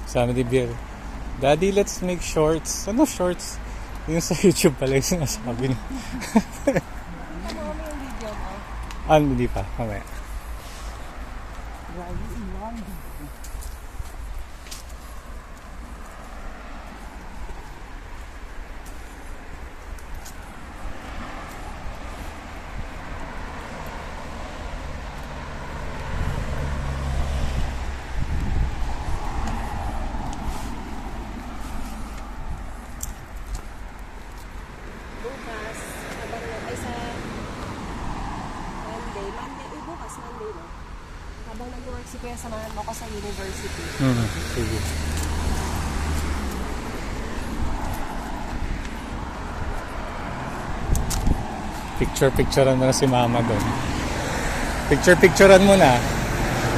Sabi ni Beer, Daddy, let's make shorts. Ano shorts? Yung sa YouTube pala yung sinasabi niya. Ano mo yung video mo? Hindi pa. Mamaya. Bukas, habang ay sa Monday, no? Habang nag-work si Kuya, samahan mo ko sa university. Sige. Picture-picturean mo na si Mama doon. Picture-picturean mo na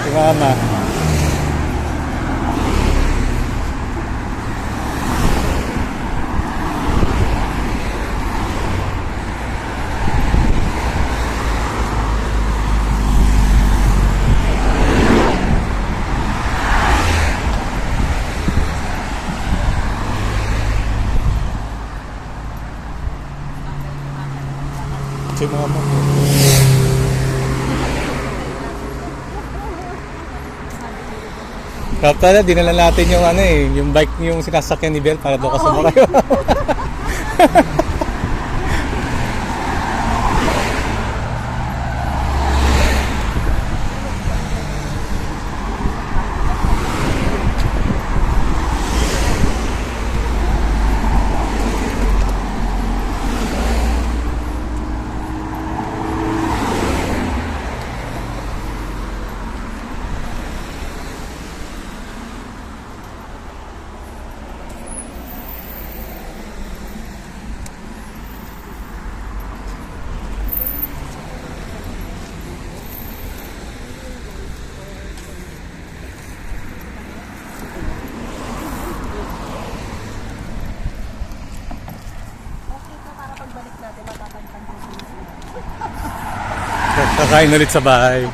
si Mama. Si Mama. Kaya pala, dinala natin yung yung bike yung sinasakyan ni Bel para doon ka sumakay. Okay ito para pagbalik natin, matatagpan ko sila. Kakain ulit sa bahay.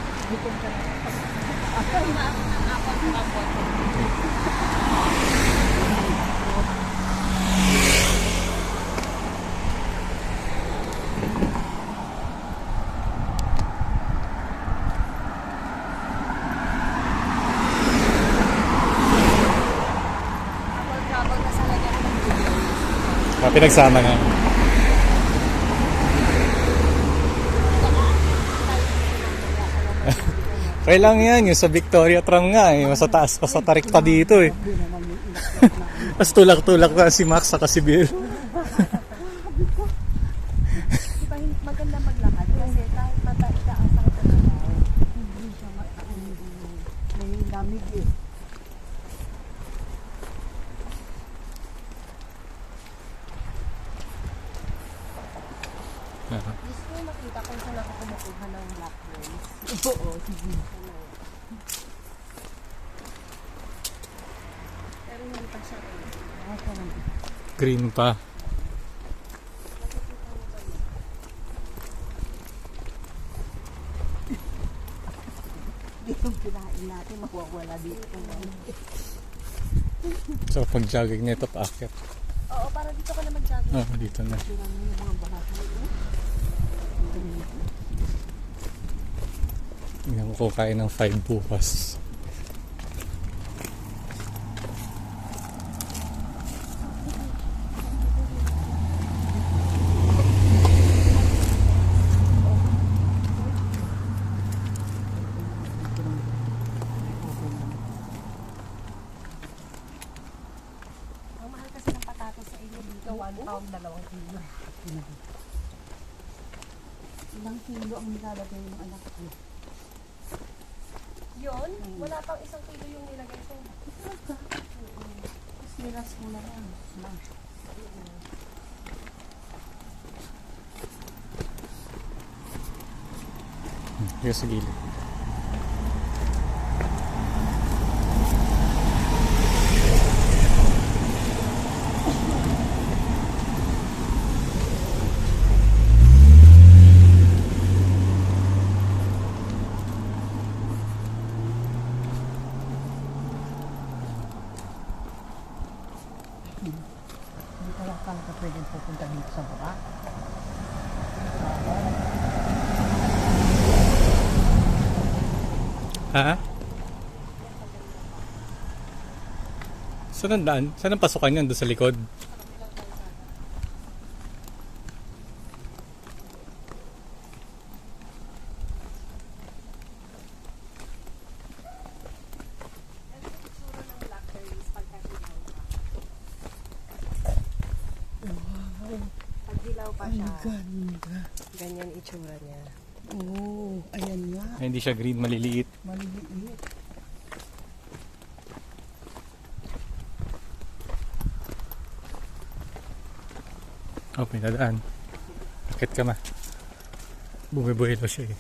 Habang nasa lagyan ng video. Pinagsama na. Kaya lang yan, yung sa Victoria tram nga mas sa taas pa sa tarik pa dito Mas tulak-tulak na si Max sa si Bill. Diba maganda maglakad kasi kahit mataas ang tanaw, hindi siya may lamig eh. Gusto ko makita kung saan ako kumukuha ng black boys. Oo, sige. Pero hindi pa siya Green pa. Dito kinain natin, mawawala dito. So pag-jogging nito paakyat. Oo, para dito ka na mag-jogging. Dito na. Tingnan mo yung mga bahay. Tingnan mo kung kain ng 5 bukas. Ang mahal kasi ng patatas sa inyo dito, 1 pound, 2 kilo. Ilang kilo ang nilalagay ng anak ko? Yun? Wala pang 1 kilo yung nilagay ko. Tapos nilas mo na yan. Smash. Yung sa gilid. Hindi ka lang talaga pwedeng pupunta dito sa baba. Ha? Saan ang daan? Saan ang pasukan yan? Doon sa likod? Pag dilaw pa siya, Ganda. ganyan itsura niya. Oh, ayan nga. Ay, hindi siya green, maliliit. Maliliit. Oh, may dadaan. Akit ka ma. Bumibuhilo siya eh.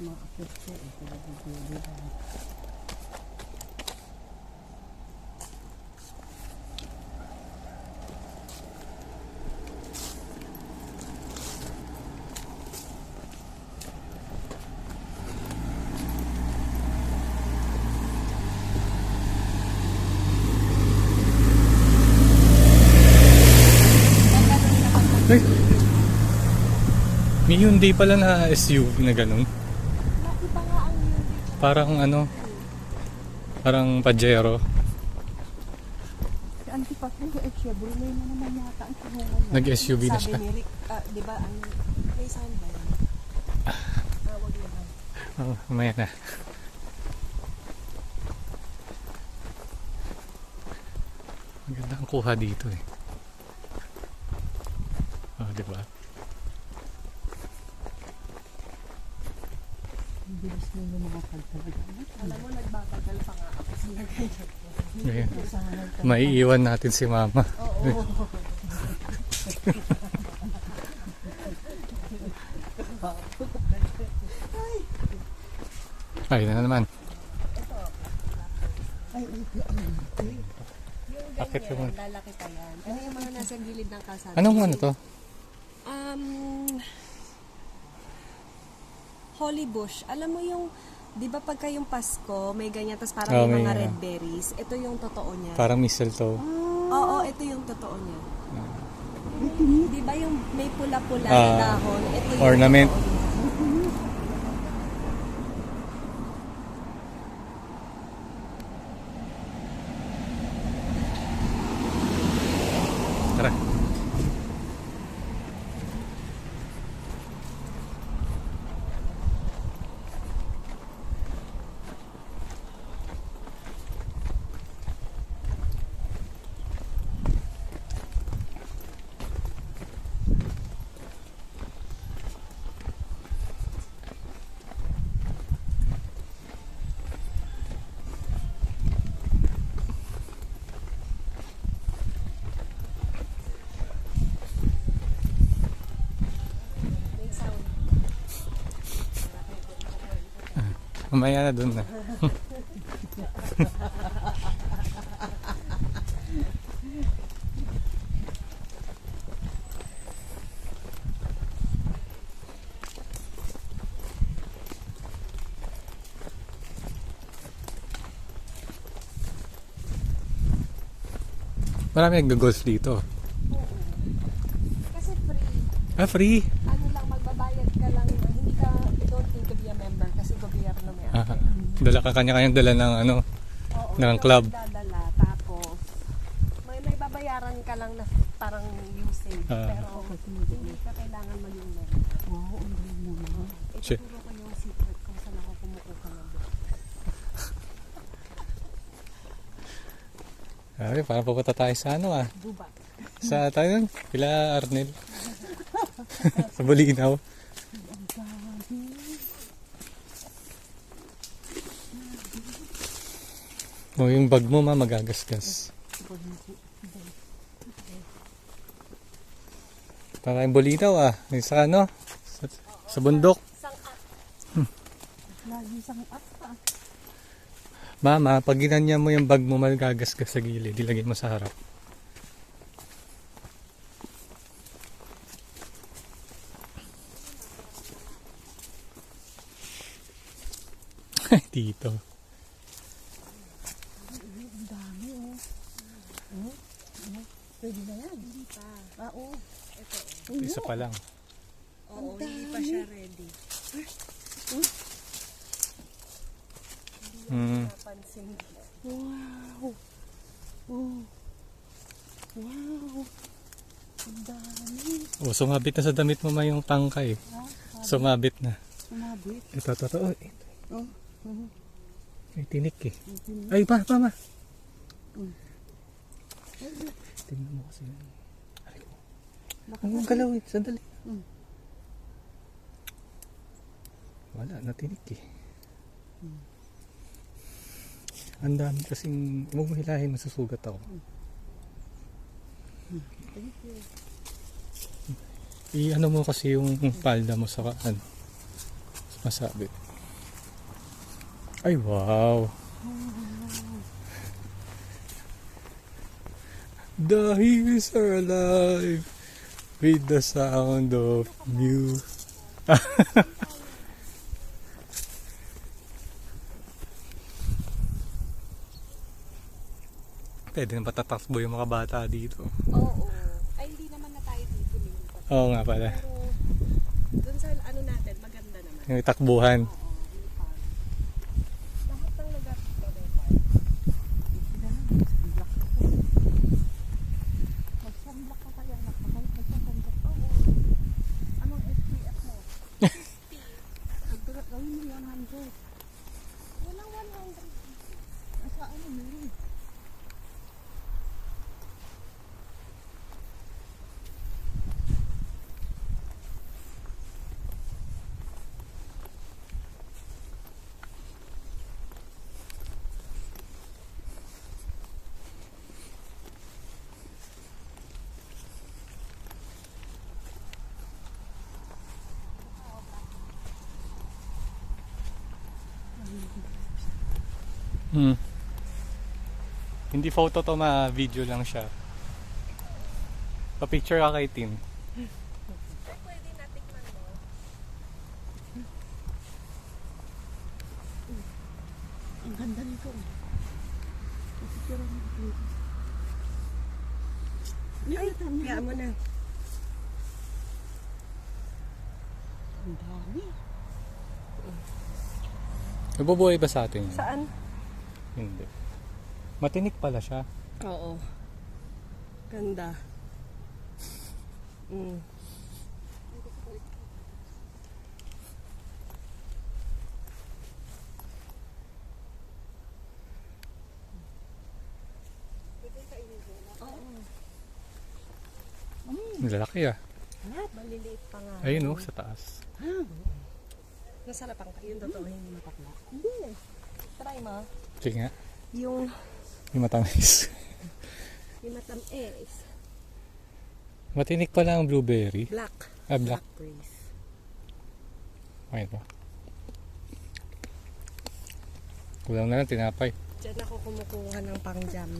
Maakit siya. Ito na bibili. Ay! May Hyundai pala na SUV na ganun. Iba nga ang yun dito. Parang ano, parang Pajero. Si Auntie Patrick, Chevrolet na naman yata ang kinuha niya. Nag-SUV na Sabi siya. ni Rick, di ba, may sound ba yun? Wag naman. Oh, mamaya na. Maganda ang kuha dito eh. Oh, di ba? Ang bilis na yung mga talaga. Alam mo, nagbatagal pa nga ako sa lagay. Ngayon, Sana maiiwan natin si Mama. Oo. Ay, na naman. Yung Akit ka muna. ganyan, lalaki pa yan. Ano yung mga nasa gilid ng kalsada? Anong ano to? Holly bush. Alam mo yung, di ba pagka yung Pasko, may ganyan, tapos parang Oh, may may, mga red berries. Ito yung totoo niya. Parang mistletoe. Oo, ito yung totoo niya. Di ba yung may pula-pula Ah, na dahon? Ito yung ornament. totoo niya. Tara. May sound. Mamaya na dun na. Marami nag-golf dito. Kasi free. Ah, free? Ano lang, magbabayad ka lang. Hindi ka, you don't need to be a member kasi gobyerno may Ah, dala ka kanya-kanyang dala ng ano. Oo, ng ikaw club. magdadala, tapos may babayaran ka lang na parang usage. Ah. Pero hindi ka kailangan maging member. Wow, ang galing naman. Shit. Ituturo ko yung secret kung saan ako kumukuha ng book. Ay, parang pupunta tayo sa ano ah. Gubat. Sa tayo nun, kila Arnel. Sa Bulinaw. O, yung bag mo ma, magagasgas. Para yung Bulinaw ah. Yung sa ano? Sa bundok. Sang-at. Lagi sang ata. Mama, pag ginanya mo yung bag mo, magagasgas sa gilid. Ilagay mo sa harap. Dito. Ang dami oh. Pwede na yan. Hindi pa. Ah, oo. Ito. Isa pa lang. Oo, Ang hindi pa dami. siya ready. Hmm. Napansin. Wow. Oh. Wow. Ang dami. Oh, sumabit na sa damit mo yung tangkay. Ah, Sumabit na. sumabit. Ito, totoo. Ito. Oh. Mhm. May tinik eh. Ay, pa, ma. Mm. Tingnan mo kasi. Ay, ang galaw eh. Sandali. Mm. Wala, natinik eh. Ang dami kasing umuhilahin, masusugat ako. Thank you. I-ano mo kasi yung palda mo sa masabit. Ay, wow! The hills are alive with the sound of music. Pwede na patatakbo yung mga bata dito. Oo. Ay, hindi naman na tayo dito lilipat. Oo nga pala. Pero, dun sa ano natin, maganda naman. Yung takbuhan. Oo, lipad. Lahat ng lugar dito, lipad. Mag-sunblock ako. Mag-sunblock ka kaya. Mag-sunblock ka. Oo. Anong SPF mo? Gawin mo 100. Walang 100. Asa ano meron? Hmm. Hindi photo to, video lang siya. Pa-picture ka kay Tim. Ay, pwede natikman mo. Ang ganda nito. Picture mo please. Ay, kaya mo na. Ang dami. Nabubuhay ba sa atin yun? Saan? Hindi. Matinik pala siya. Oo. Ganda. Mm. Ang lalaki ah. Maliliit pa nga. Ayun oh, sa taas. Nasarapan ka. Yung totoo, hindi mapakla. Hindi. Try mo. Sige nga. Yung Yung matamis. matamis. Matinik pala ang blueberry. Black. Ah, black. Grace. Ayun pa. Kulang na lang tinapay. Diyan ako kumukuha ng pang-jam.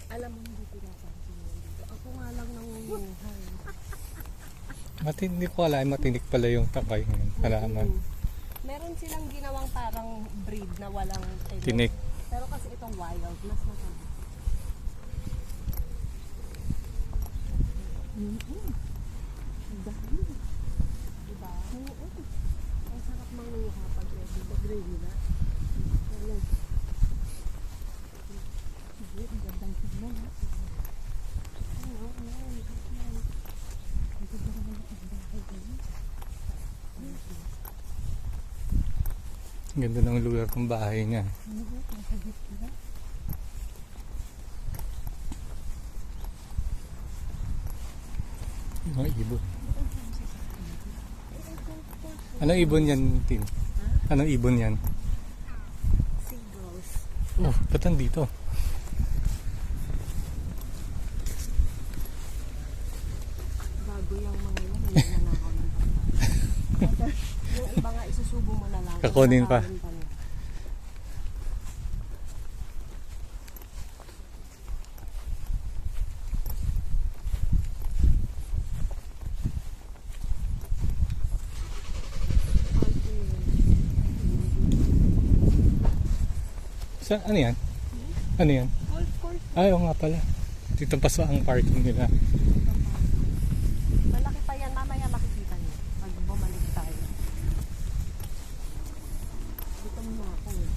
Alam mo, hindi pinapansin mo dito. Ako nga lang nangunguhan. Hindi ko alam, matinik pala yung takay ngayon. Halaman. Meron silang ginawang parang breed na walang Tinik. Pero kasi itong wild, mas matamis. Ang dami. Diba? Oo. Ang sarap manguha pag ready. Pag-ready na. Ano? Sige, ang gandang tignan ha. Ano? Ang ganda naman ang bahay ganyan. Ang ganda ng lugar ng bahay niya. Ano ba? Nasa gitna. Yung mga ibon. Anong ibon yan, Tim? Anong ibon yan? Seagulls. Oh, ba't nandito? Bago yung mga yan, hindi na nakaw ng pagkain. Yung iba nga isusubo mo na lang. Kakunin pa. Nakawin niya. Ano yan? Ano yan? Golf course Ay, oo nga pala. Dito pa sa ang parking nila. Malaki pa yan. Mamaya makikita niyo. Pag bumalik tayo. Dito muna ako eh.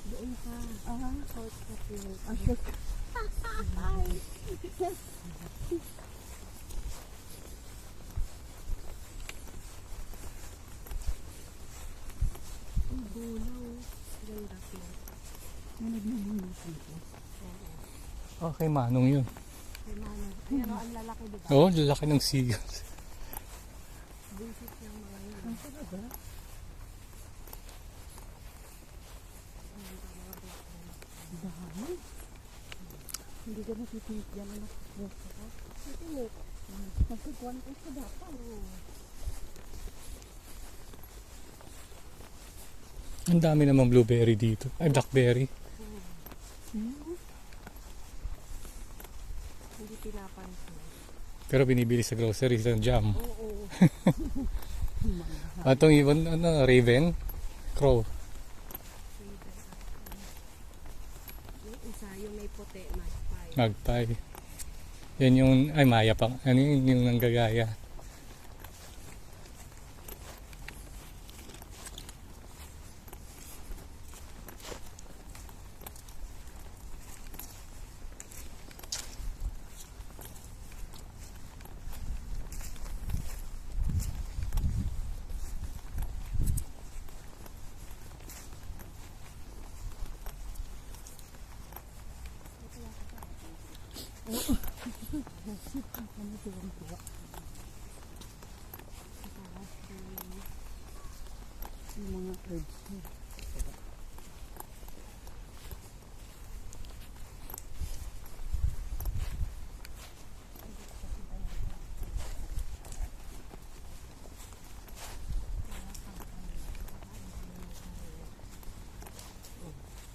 Doon ka. Shortcut yun. Ang shortcut. Ay. Ang bulaw. Ganda po. Okay, manong yun. May mana. Ayan o, ang lalaki diba? Oo, lalaki ng siga. Basic ng mga yun. Ang talaga? Dami. Hindi ka natitinik yan anak. Gusto ko. Natinik. Magkagwan ko sa dapat. Ang dami namang blueberry dito. Ay, blackberry. Hindi pinapansin. Pero binibili sa grocery sa jam. Oo. Atong ibon, raven, crow. Yung isa, yung may puti, magpay. Magpie. Yan yung, ay maya pa. Ano yun, yung nanggagaya. Yung mga herbs niya.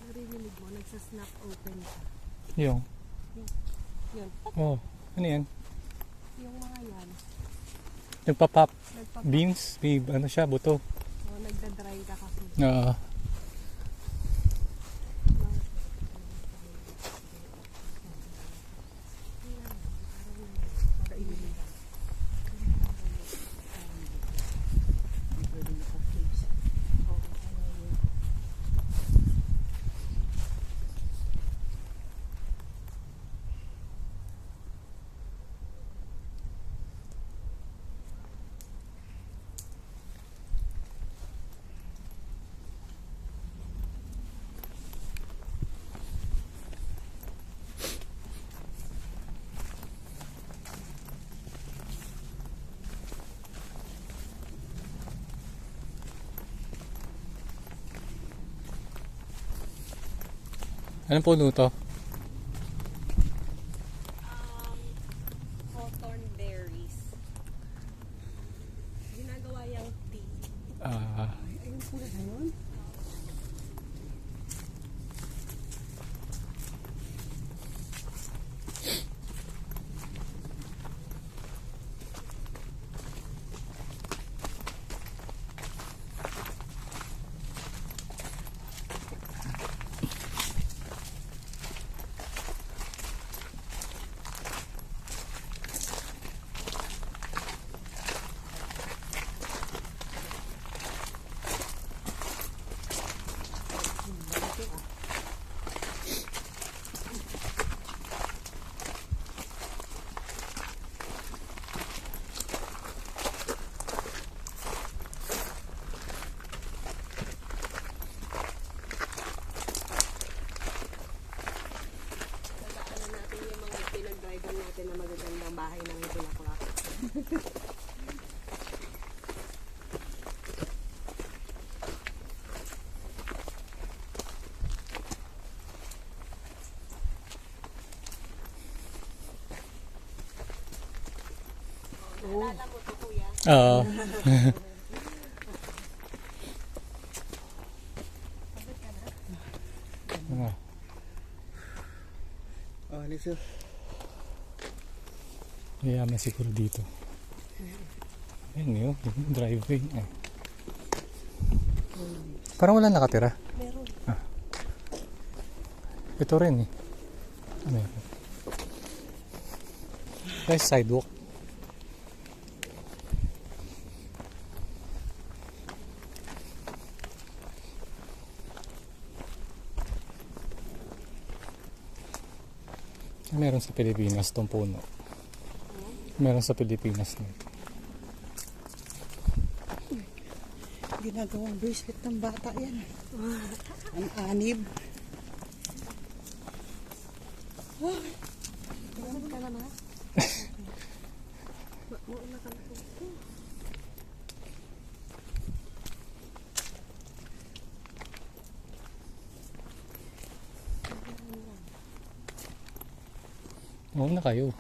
Narinig mo, nagsasnap open ka. Yung, Yun. oh, ano yan? Yung mga yan. Nagpa-pop Nagpapa- beans, may ano siya, buto. O, nagda-dry ka kasi. Oo. Pwede naka-case. Anong puno to? Hawthorn berries. Ginagawa yung tea. Ah, Ayun pula na yun. Naalala mo to, kuya? Oo. Ah, Oh, Alexo. mayaman siguro dito. Ayun yun, yung driveway. Ah. Parang wala nakatira. Meron. Ito rin eh. Ano yun? Guys, sidewalk. Meron sa Pilipinas tong puno. Meron sa Pilipinas na. Ginagawang bracelet ng bata yan. Ang anib. Saan ka na, ma? Mauna ka na po. Oo na kayo.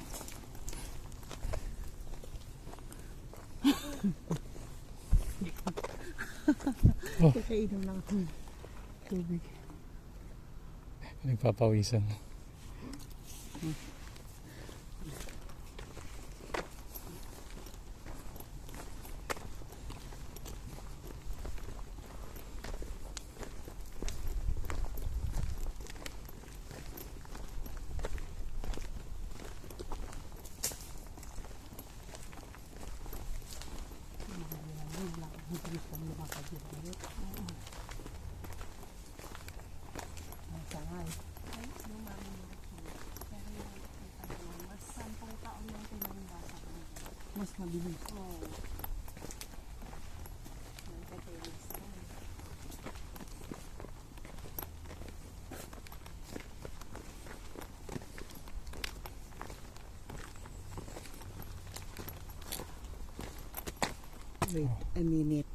Kakainom lang akong tubig. Nagpapawisan. Mas 10 taon lang pinangbasa ko. Mas mabilis. Oo. Nagkatilis na. Wait a minute.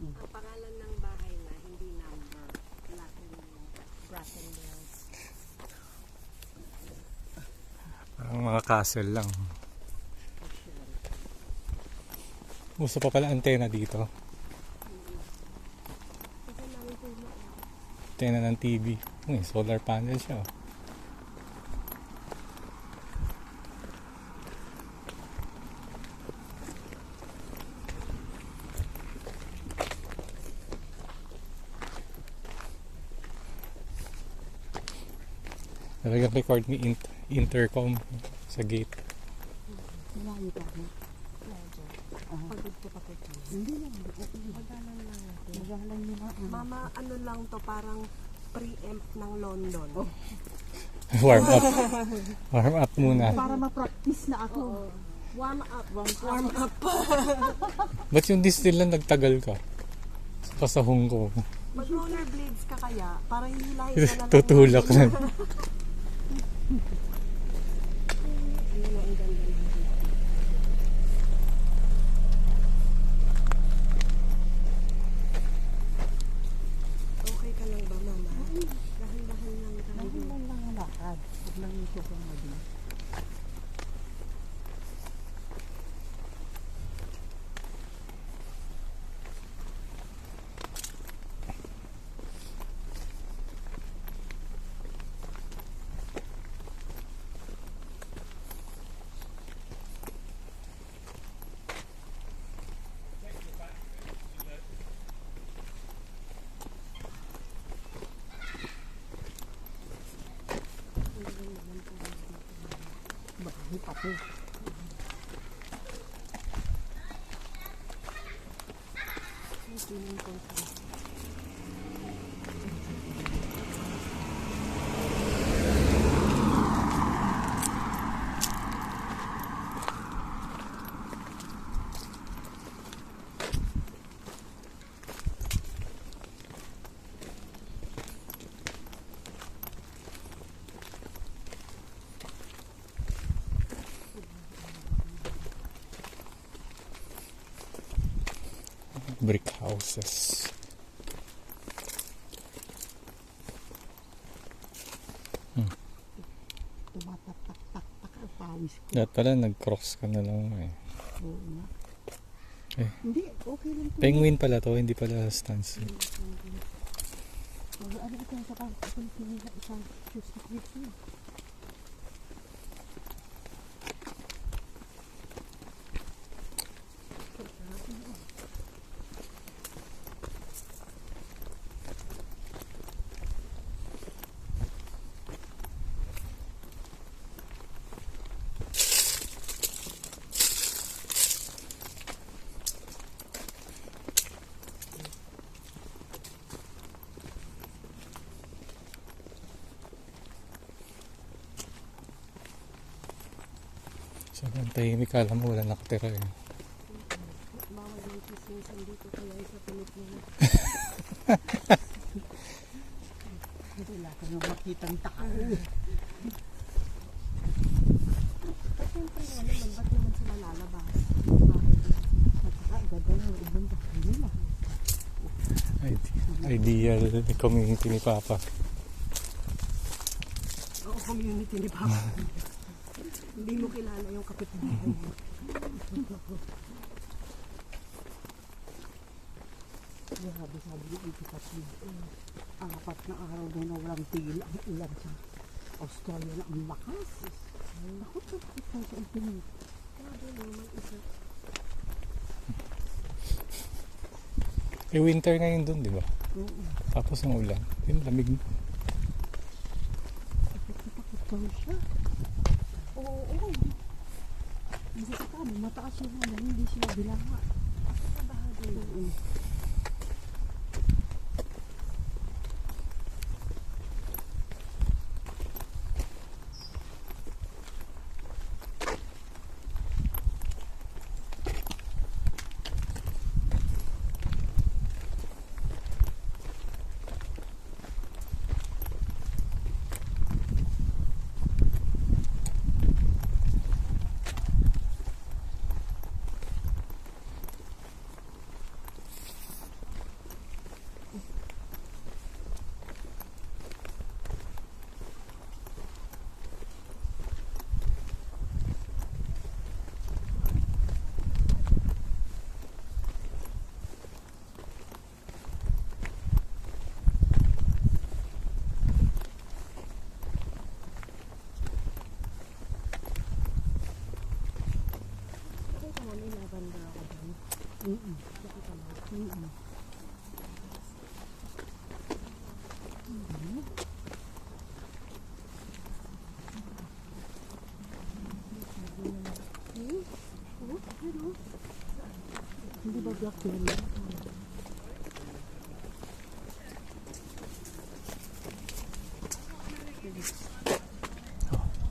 Ang pangalan ng bahay na hindi number. Brackendells. Ang mga castle lang. Uso pa pala antena dito. Kasi namin puno. Antena ng TV. Uy, solar panel siya. Oh. Talagang record ni intercom sa gate. Malayo pa ako. Medyo. Ah. Pagod ko pa ko. Hindi lang. Magalan lang natin. Magalang nyo na. Mama, ano lang to, parang preempt ng London. Warm up. Warm up muna. Para ma-practice na ako. Warm up. Warm up. Ba't yung Disneyland nagtagal ka? Sa kasahong ko. Mag rollerblades ka kaya, para hihilahin ka na lang. Tutulak na. Ayun, ang ganda ng okay ka lang ba, mama? Dahan-dahan lang tayo. Hindi lang lang ang lakad. Huwag lang yung sobrang mabilis. Bahay pa po. Swimming pool ka. Brick houses. Tumatatak-tak-tak ang pawis. ice ko. Dapat pala nag-cross ka na lang eh. Oo nga. Eh. Hindi, okay lang to. Penguin pala to, hindi pala stance. Ano ito sa kung pinila isang shoes na dito. So, ang tahimik, kala mo wala nakatira eh. Bawal ng kisingsan dito kaya sa Pilipinas. Wala ka nang makitang tao. At siyempre nga naman, ba't naman sila lalabas? At saka, ganda ng ibang bahay nila. Ideal community ni Papa. Oo, community ni Papa. Hindi mo kilala yung kapitbahay mo. Grabe, sabi yung ikipatid. Apat na araw na na walang tigil ang ulan sa Australia na ang lakas. Ako ito sa ultimate. Grabe naman isa. Eh, winter ngayon dun, di ba? Tapos ang ulan. Yung lamig. Takot daw siya. Oo. Kasi sa kamo, mataas yung ano, hindi sila bilanga. Sa bahagi. Oo. Hindi ba blackberry?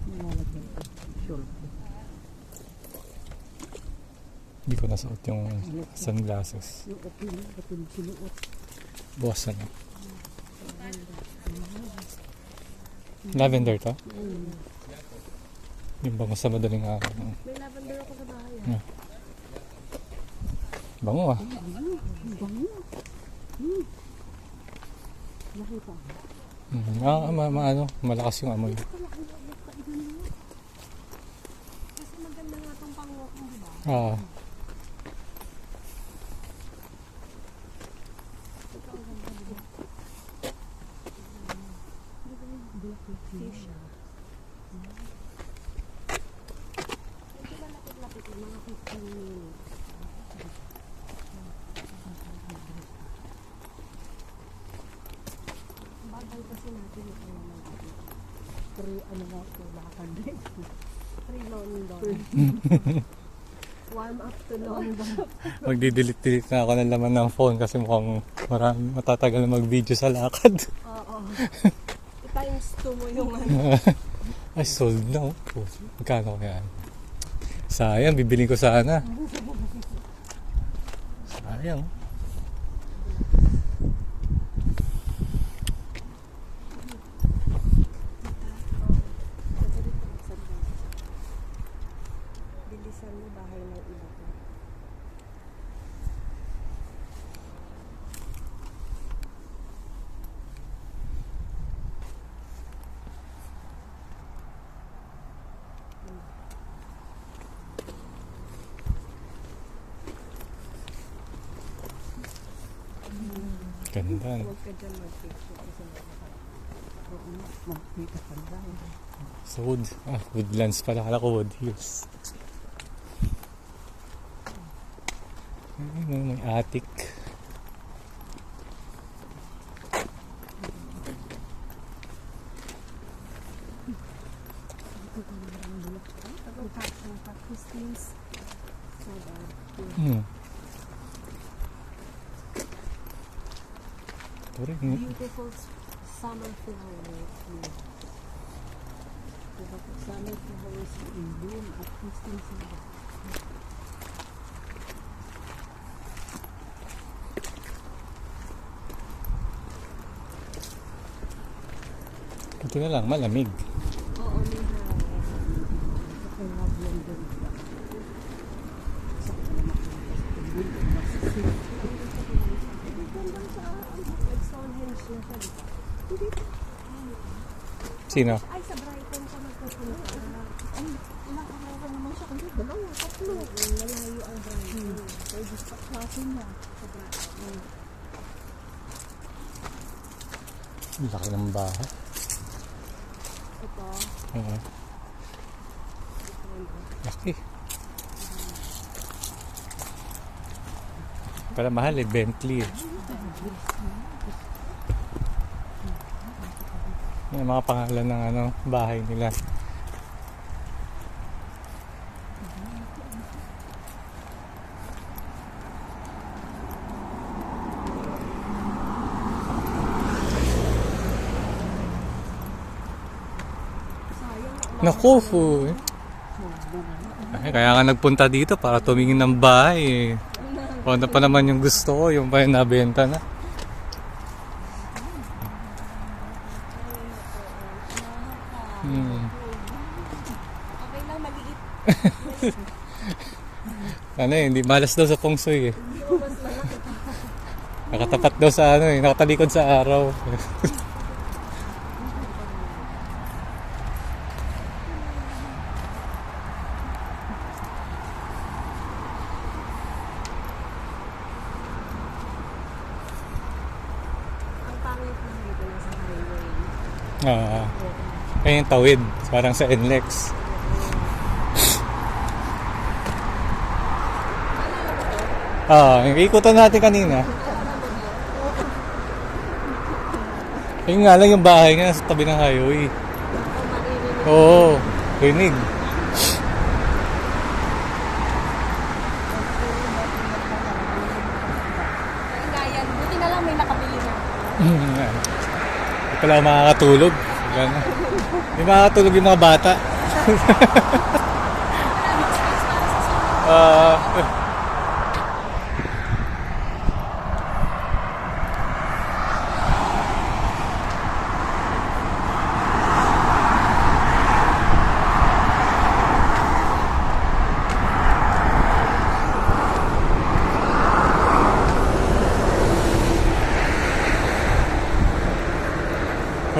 Nilalagyan ko. Sure. Hindi ko nasuot yung sunglasses. Yung okay, katulog sinuot. Bukas na lang. Lavender to? Yung bango sa madaling araw. May lavender ako sa bahay. Bango ah. Bango. Nakita. Ano, malakas yung amoy. Kasi maganda nga itong pang-walking, di ba? Ah. Fuchsia. Hindi ba lapit-lapit yung mga 15 minutes? Bagay kasi natin ito naman. Ano nga ito, lakad din. Free London. Warm up to London. Magdidelete na ako ng laman ng phone kasi mukhang matatagal na mag-video sa lakad. Oo. Times 2 mo yung ano. Ay, sold na oh. Magkano kaya? Sayang, bibili ko sana. Sayang. Bilisan mo bahay ng iba ko. Ganda. No? Huwag ka dyan mag-picture kasi Magkita ka lang. Sa wood. Woodlands pala. Kala ko Wood Hills. Ayun, may attic. Christmas. Hmm. Ito rin. Beautiful summer flowers. Diba po summer flowers in bloom at Christmas Eve. Ito na lang, malamig. Oo, may hangin. Ako love yan din. Sa Gandang sa Stonehenge na siya. Hindi. Sino? Ay, sa Brighton siya magpupunta. Ay, ilang araw ka naman siya. Hindi, dalawa, tatlo. Malayo ang Brighton. Pwede sa klase niya. Sa Brighton. Laki ng bahay. Ito. Oo. Laki. Para mahal eh, Bentley eh. Yung mga pangalan ng ano, bahay nila. Naku, fool. Ay, kaya nga nagpunta dito para tumingin ng bahay eh. O ano pa naman yung gusto ko, yung pa yung nabenta na. Hmm. Okay lang, maliit. Ano eh, hindi malas daw sa feng shui eh. Nakatapat daw sa ano eh, nakatalikod sa araw. Ang pangit na dito lang sa highway. Kaya yung tawid, parang sa NLEX. Yung ikutan natin kanina. Yun nga lang yung bahay nga sa tabi ng highway. Oo, rinig. Kaingayan. Buti na lang may nakabili na. Hindi pala ako makakatulog. Wala na. Hindi makakatulog yung mga bata.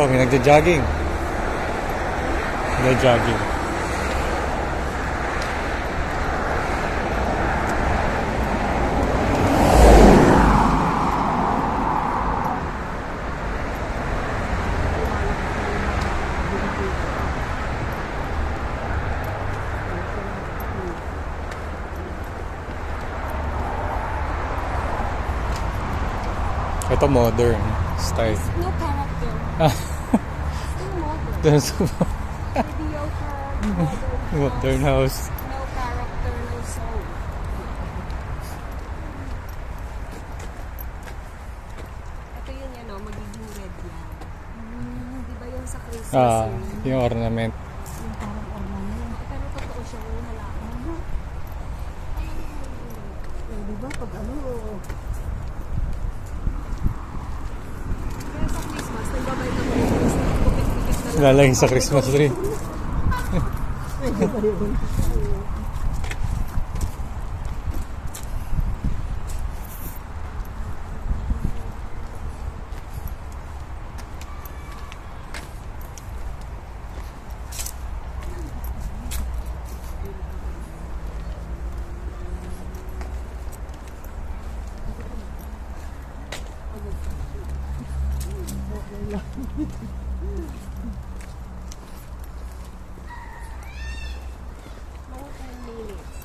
Oh, may nagja-jogging. Nagja-jogging. Ito modern style. No character. Ah. Still modern. Mediocre Modern modern house. No character, no soul. Ito yun yan, magiging red yan. Di ba yung sa Christmas? Yung ornament. Yung parang ornament. Pero totoo siya yung halaman. Di ba pag ano, Kaya sa Christmas, nagbabay ka mo yung Christmas. Kupit-kupit na lang. Lalagay sa Christmas tree. pwede ba yun? Mga 10 minutes.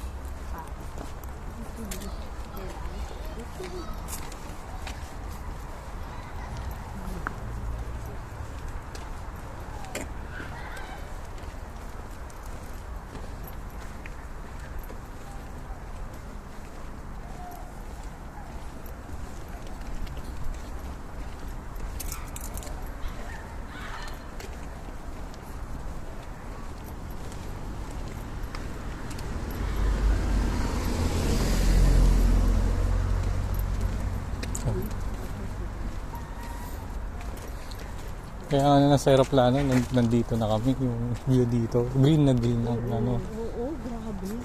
Kaya ano na sa aeroplano, nandito na kami, yung view dito. Green na green ang ano. Oo, grabe.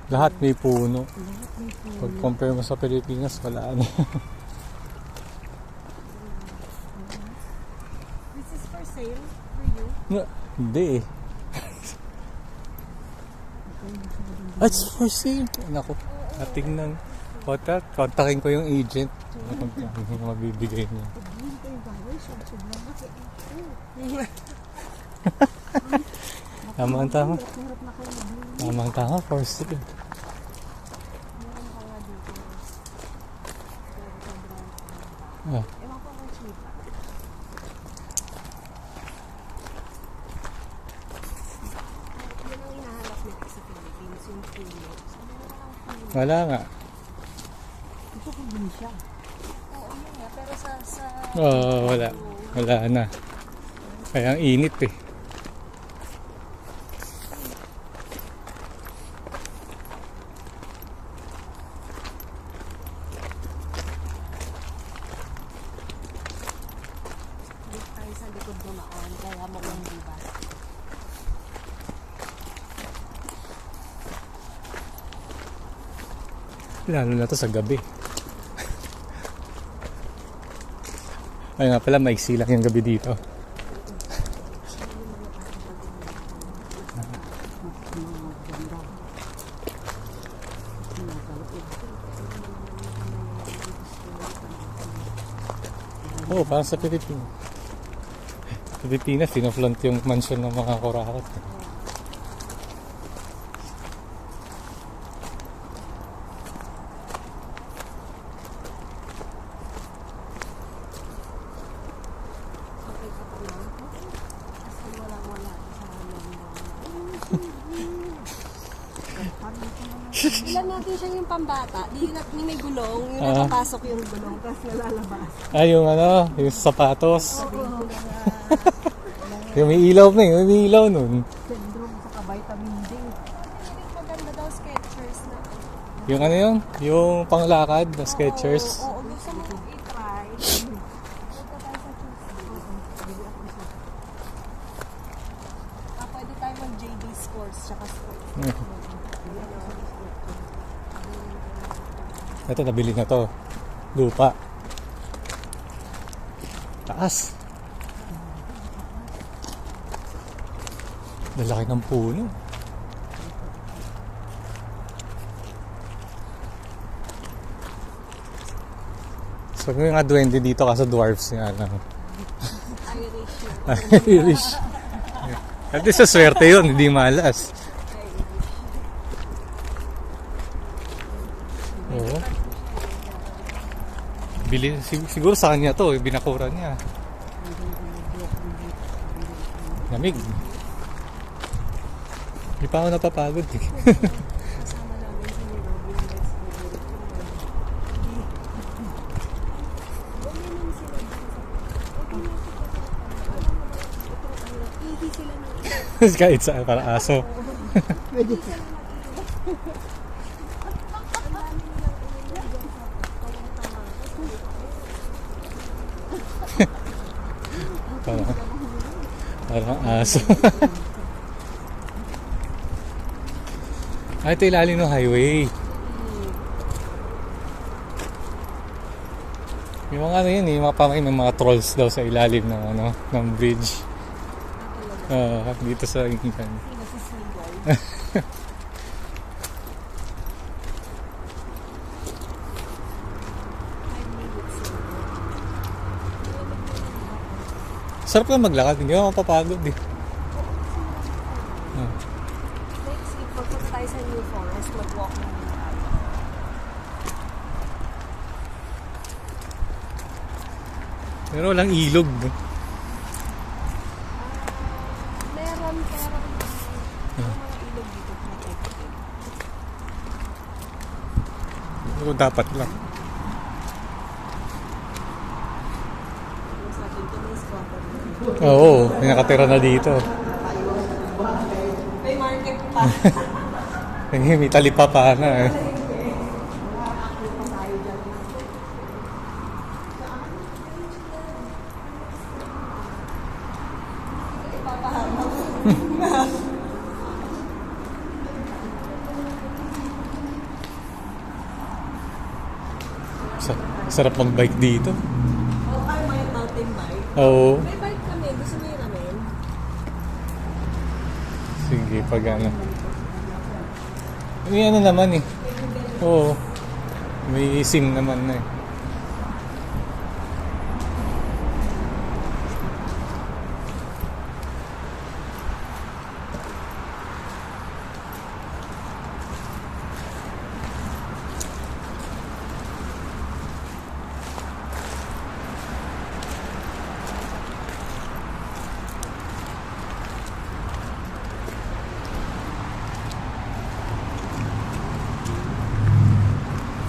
Lahat may puno. Lahat may puno. Pag compare mo sa Pilipinas, wala ano. This is for sale for you. Hindi eh. It's for sale. Naku, tingnan. Kontakin ko yung agent. Ano mabibigay niya. Hindi kayo bawal, sobrang laki. Tama. Hirap na kayo na Tama, for sale. Meron pa nga dito. Ah. Ewan ko kung cheaper. Yun ang hinahanap nila sa Philippines, yung puno. Sabi na lang puno. Wala nga. Gusto ko din siya. Oo, yun nga. Pero sa Wala. Wala na. Kaya ang init eh. dito tayo sa likod dumaan. Kaya mukhang diba. Lalo na to sa gabi. Ay nga pala, maiksi lang yung gabi dito. Oo, parang sa Pilipinas. Pilipinas, tinaflant yung mansion ng mga kurakot. Okay ka pa na? Kasi wala sa London. Ilan natin siya yung pambata. Di may gulong. Yung nakapasok yung gulong. Tapos nalalabas. Ay, yung ano, yung sapatos. Yung may ilaw na yun, may ilaw nun. Syndrome sa vitamin D. Maganda daw Skechers na. Yung ano yun, yung panglakad na Skechers. Oo, gusto mo i-try. Punta tayo sa Tuesday. Pwede tayo mag-JD Sports tsaka Sports. Ito, nabili na to. Lupa. Taas. Lalaki ng puno. So, may mga duwende dito kasi dwarfs nga lang. Irish. Irish. At least sa swerte yun, hindi malas. Oo. Siguro sa kanya to, binakuran niya. Lamig. Hindi pa ako napapagod eh. Kasama namin si Robin. Ihi sila ng Kahit saan, parang aso. Pwede. Parang aso. Ito ilalim ng highway. Yung mga ano yun eh, may mga trolls daw sa ilalim ng ano, ng bridge. Dito sa England. nasisigaw. Sarap lang maglakad. Hindi ako mapapagod eh. Next week, magpunta tayo sa New Forest. Mag-walk na tayo. Pero walang ilog. Meron, pero yung mga ilog dito protected. Pero dapat lang. Yung sa atin ito, may squatter. Oo, may nakatira na dito. May market pa. May talipapa na eh. Sarap mag-bike dito. Oh, ay, may mountain bike. Oo. May bike kami. Gusto mo yun namin? Sige, pag ano. May ano naman eh. Oo. May SIM naman na eh.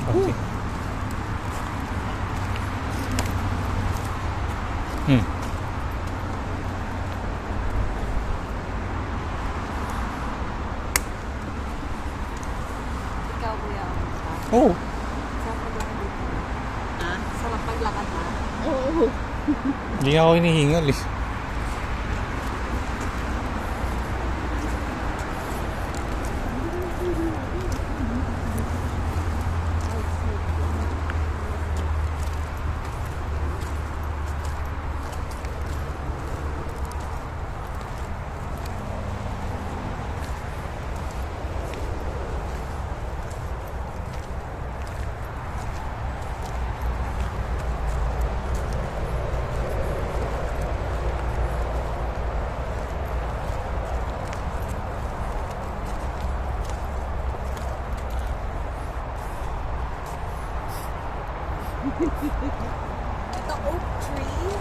Okay. Ikaw, kuya. Oh, Sarap maglakad dito. Ha? Sarap maglakad ha? hindi nga ako hinihingal eh. Ito, oak tree.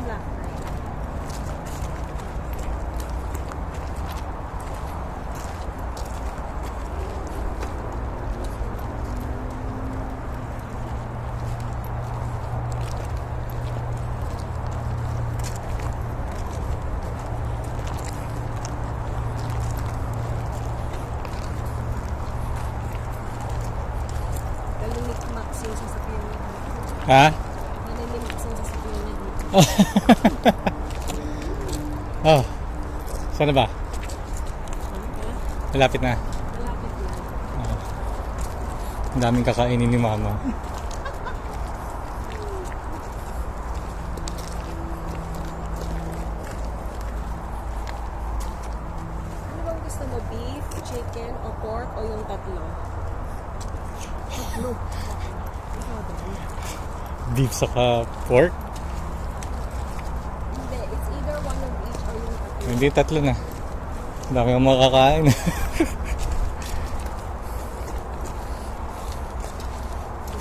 Black knight. Nalilikmak siya sa sasakyan niya dito. Ha? Nalilikmak siya sa sasakyan niya dito. Oh. Sana ba? Malapit na. Malapit lang. Ang daming kakainin ni mama. Ano bang gusto mo? Beef, chicken, o pork, o yung tatlo? Tatlo. Ikaw ba? Beef saka pork. Hindi, it's either one of each or yung tatlo. Hindi, tatlo na. Ang dami akong makakain.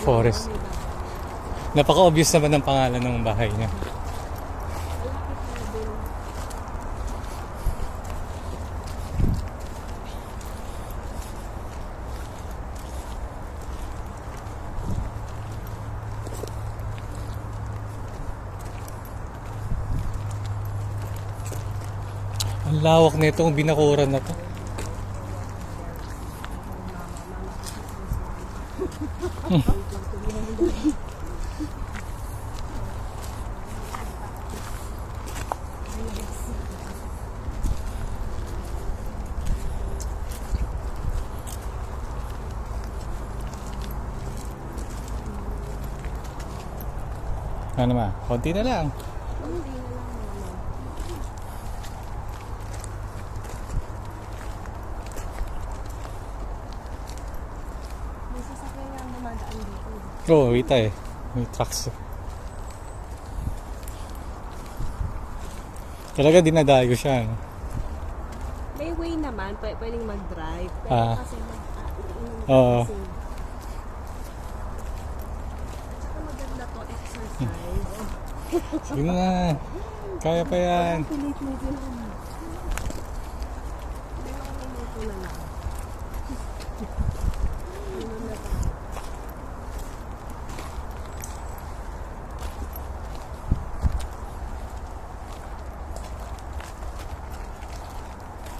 Forest. Napaka-obvious naman ng pangalan ng bahay niya. Malapit na din. Ang lawak nito, ang binakuran na to. Ano ma? Konti na lang. Hindi na lang mama. May sasakyan nga dumadaan dito. Oo, kita eh. May trucks. Talaga dinadayo siya. No? May way naman, pwedeng mag-drive. Pero Ah. kasi Oo. At saka maganda to exercise. Sige na. Kaya pa yan. Pilit mo din. Hindi mo kami moto na lang. Ano na ba?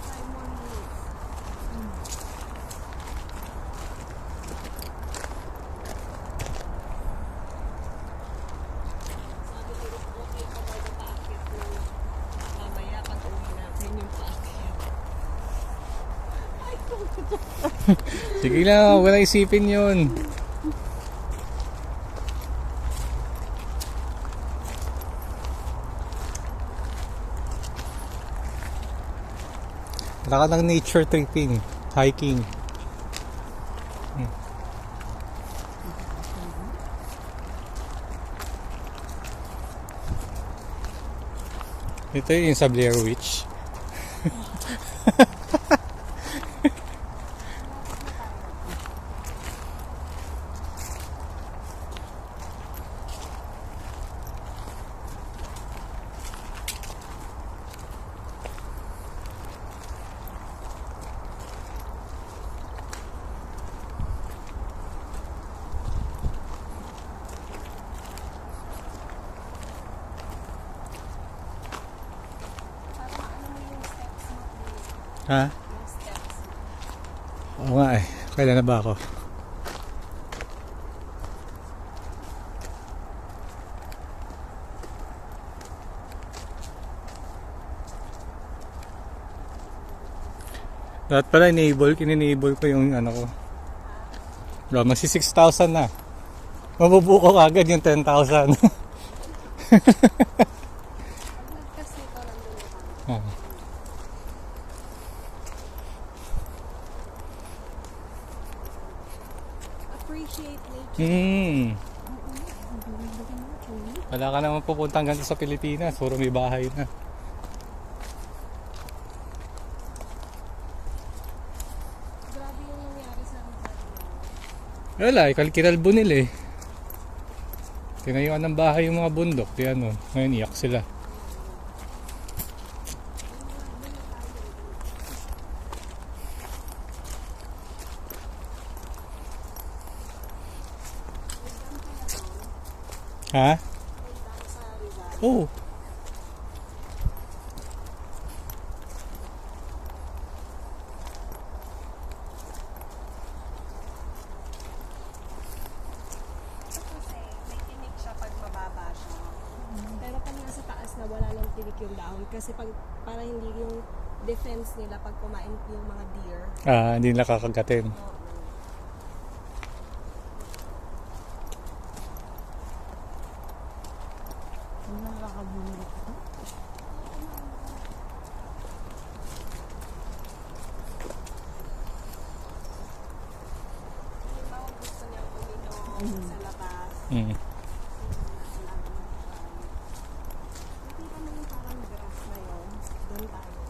Five more minutes. Sabi ko, okay pa ba yung paakit mo? Mamaya pag uwi natin yung paakit. Ay, Sige lang, wala isipin yun. Wala ka ng nature tripping, hiking. Ito yung sa Blair Witch. para maano mo yung steps mo, please. Ha? Yung steps mo. Oo nga eh. Kailan na ba ako? Dapat pala in-enable ko yung ano ko. Bro, masi 6,000 na. Mabubuko agad yung 10,000. Pag nagkas nito, nandun na tayo. Ah. Appreciate nature. Wala ka naman pupuntang ganito sa Pilipinas. Puro may bahay na. Grabe yung nangyari sa Rizal. Wala, Kalkiralbo nila eh. Tinayuan ng bahay yung mga bundok. Di ano, ngayon iyak sila. Ha? Sa Rizal. Oo. Kasi may tinik siya pag mababa siya. Pero pag nasa taas na wala nang tinik yung dahon. Kasi pag para hindi yung defense nila pag kumain yung mga deer. Hindi nila kakagatin. Ang nakakabunod ko. Halimbawa gusto niya uminom sa labas. Mm. Nakita mo yung parang grass na yun. Doon tayo.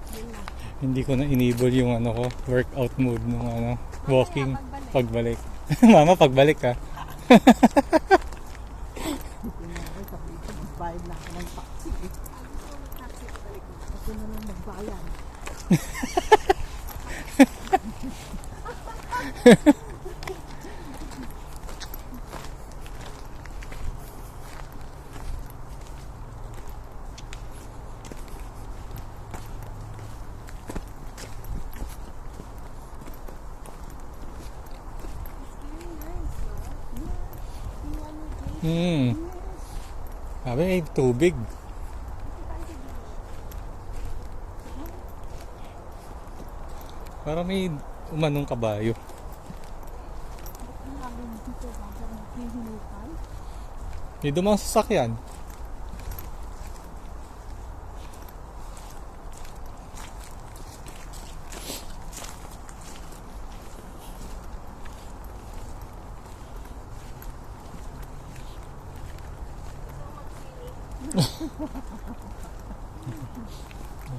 Doon na. Hindi ko na enable yung ano ko, workout mode nung ano, walking pagbalik. pagbalik. Mama, pagbalik ka. Ay, sabi ko, magbayad na ako ng taxi eh. Gusto mo taxi pabalik mo. Ako na lang magbayad. Very nice, no? Yung ano, Jay. Sabi, ay, tubig. Parang may umanong kabayo. Ang laging dito ba? Sa hihinukan? May dumang sasakyan.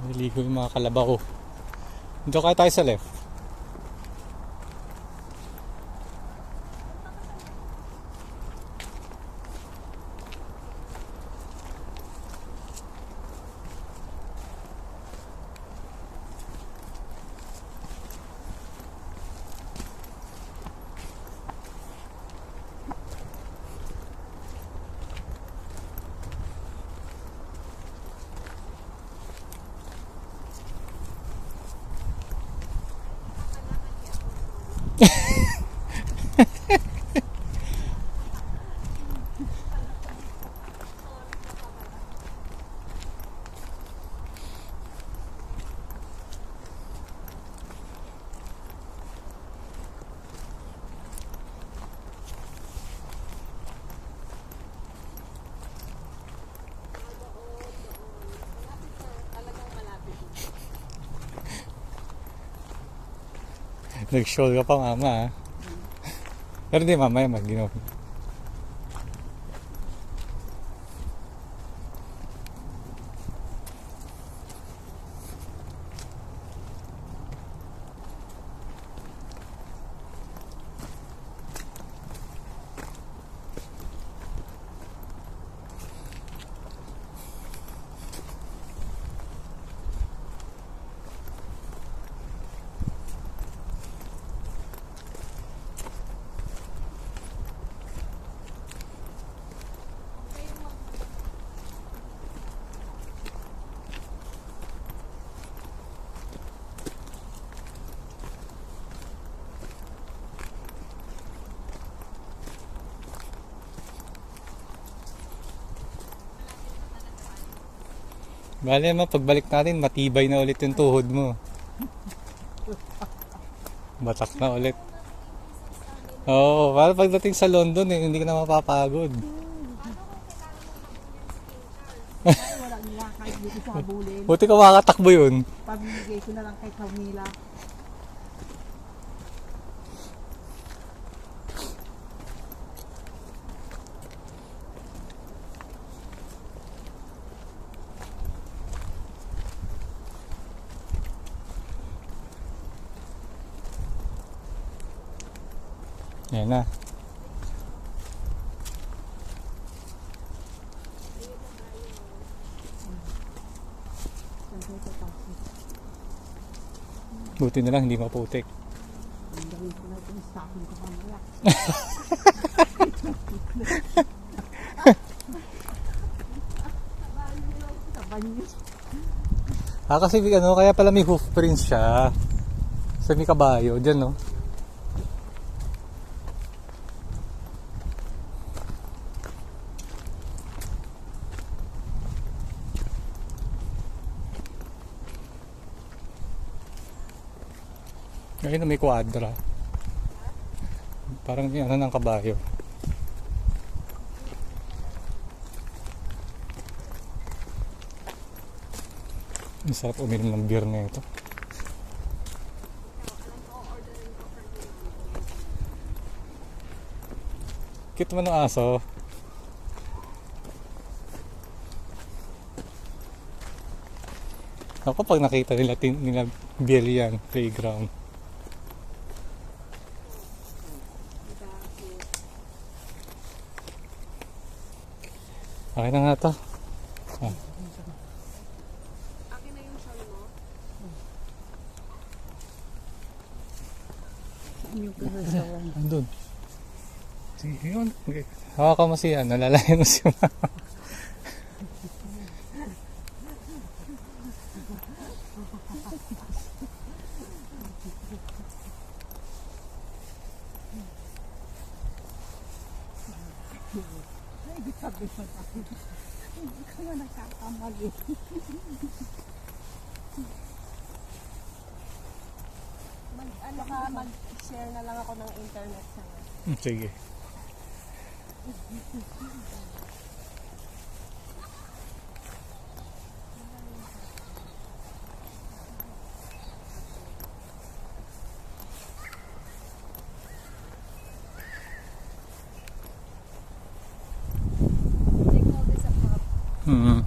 Niligo yung mga kalabaw ko. Diyan kaya tayo sa left. Nag-show ka pa mama ha. Pero di mamaya mag-ginaw. Bale naman, pagbalik natin, matibay na ulit yung tuhod mo. Batak na ulit. Oo, para pagdating sa London hindi ka na mapapagod. Ay, wala nila kahit dito sa habulin. Buti ka makakatakbo yun. Pamimigay ko na lang kay Camila. Yan na. Buti na lang, hindi maputik. Ang gawin ko na ito, stocking ko mamaya. Tabanyo. Kasi kaya pala may hoof prints siya. Sa may kabayo, dyan no. Ngayon na may kwadra. Parang yung ng kabayo. Ang sarap uminom ng beer na ito. Cute man ng aso. Ako pag nakita nila beer yan, playground. Okay na nga to. Akin na yung shawl mo. Yung kinasawan. Andun. Sige, yun. Okay. Hawakan mo siya. Nalalayan mo si mama. Sabi ko na. Hindi ka na nagkakamali. Mag-share na lang ako ng internet sa Sige. Mm.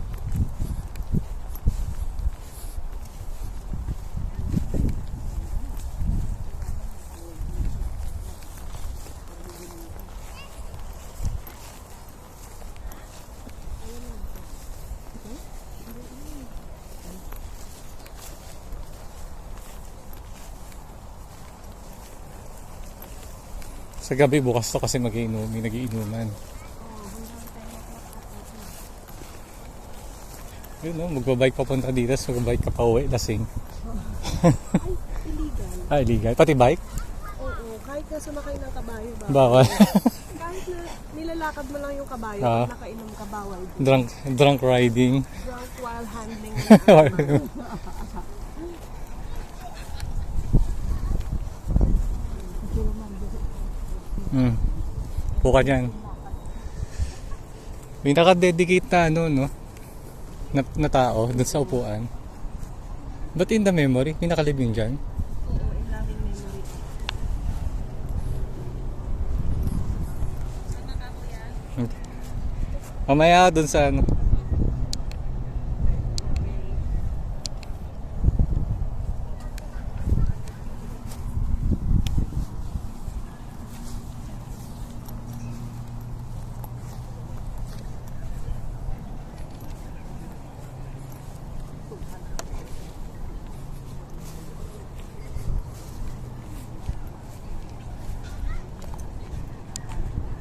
Sa gabi bukas to kasi nagiinuman. Yun no, magbabike papunta dito, so magbabike ka pa uwi, lasing. Illegal. Illegal. Pati bike? Oo, kahit na sumakay ng kabayo ba? Bawal. Kahit na nilalakad mo lang yung kabayo, Ah. pag nakainom ka, bawal. drunk riding. Drunk while handling ng animal. Buka dyan. May nakadedicate na ano, no? Na tao dun sa upuan. But in the memory, may nakalibing dyan. Oo, in loving memory. Mamaya dun sa ano,